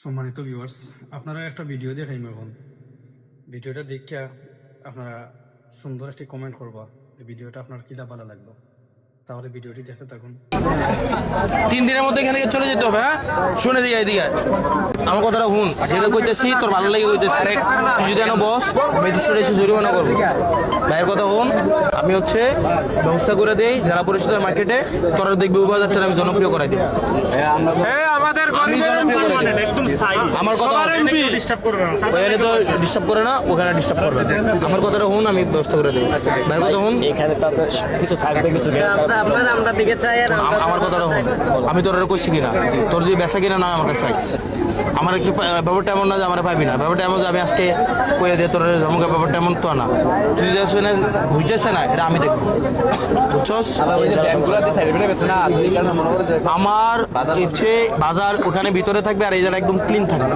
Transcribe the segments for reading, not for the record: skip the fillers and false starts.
সম্মানিত ভিউয়ার্স, আপনারা একটা ভিডিও দেখাইম এখন। ভিডিওটা দেখিয়া আপনারা সুন্দর একটি কমেন্ট করবা যে ভিডিওটা আপনার কিটা ভালো লাগলো। তাহলে ভিডিওটি দেখতে থাকুন। 3 দিনের মধ্যে এখান থেকে চলে যেতে হবে। হ্যাঁ, শুনে দিই এদিকে আমার কথাটা শুন, যেটা কইতেছি তোর ভালো লাগে কইতেছি। তুই যদি এনে বস, ম্যাজিস্ট্রেট এসে জরিমানা করবো। ভাইয়ের কথা শুন, আমি হচ্ছে ব্যবস্থা করে দেই জেলা পরিষদের মার্কেটে, তোরা দেখবি উপবাজারটা আমি জনপ্রিয় করাই দিই। আমার কথা ওখানে তো ডিস্টার্ব করে না, ওখানে ডিস্টার্ব করবে না। আমার কথাটা শুন, আমি ব্যবস্থা করে দেবো। ভাইয়ের কথা শুন, এখানে তো কিছু থাকবে, কিছু আমরা দিকে চাই। আমার কথাটা শুন, আমি তোর কইছি কিনা, তোর যদি বেচা কিনা না আমার কাছে আইস। আমার একটু ব্যাপারটা এমন না যে আমার পাবি না, ব্যাপারটা এমন যে আমি আজকে কয়ে দিয়ে তোর আমাকে ব্যাপারটা এমন তো না, তুই শুনে হইতেছে না, এটা আমি দেখবো, বুঝছস? আমার ইচ্ছে বাজার ওখানে ভিতরে থাকবে আর এই জায়গা একদম ক্লিন থাকবে।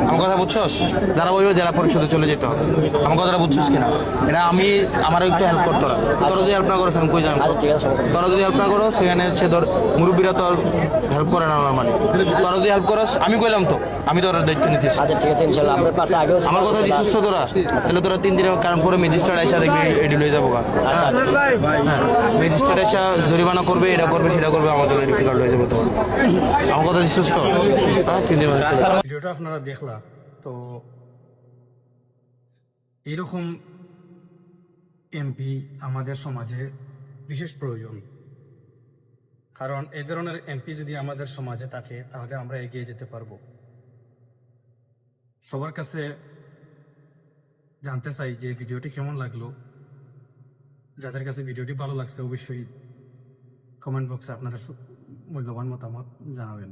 আমার কথা বুঝছস? যারা ওই জেলা পরিষদে চলে যেতে হবে, আমার কথাটা বুঝছস কিনা? এটা আমি আমার একটু হেল্প করতো না, তোরা যদি হেল্প না করো আমি কই যাবো? তোরা যদি হেল্প না করো সেখানে হচ্ছে তোর মুরব্বীরা তোর হেল্প করে না, আমার মানে তোরা যদি হেল্প করো আমি কইলাম তো, আমি তোর দায়িত্ব নিতেছি। আচ্ছা ঠিক আছে, ইনশাআল্লাহ আপনার পাশে আগেও আমার কথা যদি সুস্থ তোরা, তাহলে তোরা 3 দিনের কারণ পরে ম্যাজিস্ট্রেট এসে দেখবি এটি লয়ে যাবো। হ্যাঁ, ম্যাজিস্ট্রেট এসে জরিমানা করবে, এটা করবে, সেটা করবে, আমার জন্য ডিফিকাল্ট হয়ে যাবে। তো আমার কথা যদি সুস্থ, হ্যাঁ 3 দিন। ভিডিওটা আপনারা দেখলা তো, এইরকম এমপি আমাদের সমাজে বিশেষ প্রয়োজন। কারণ এই ধরনের এমপি যদি আমাদের সমাজে থাকে তাহলে আমরা এগিয়ে যেতে পারবো। সবার কাছে জানতে চাই যে ভিডিওটি কেমন লাগলো। যাদের কাছে ভিডিওটি ভালো লাগছে অবশ্যই কমেন্ট বক্সে আপনারা মূল্যবান মতামত জানাবেন।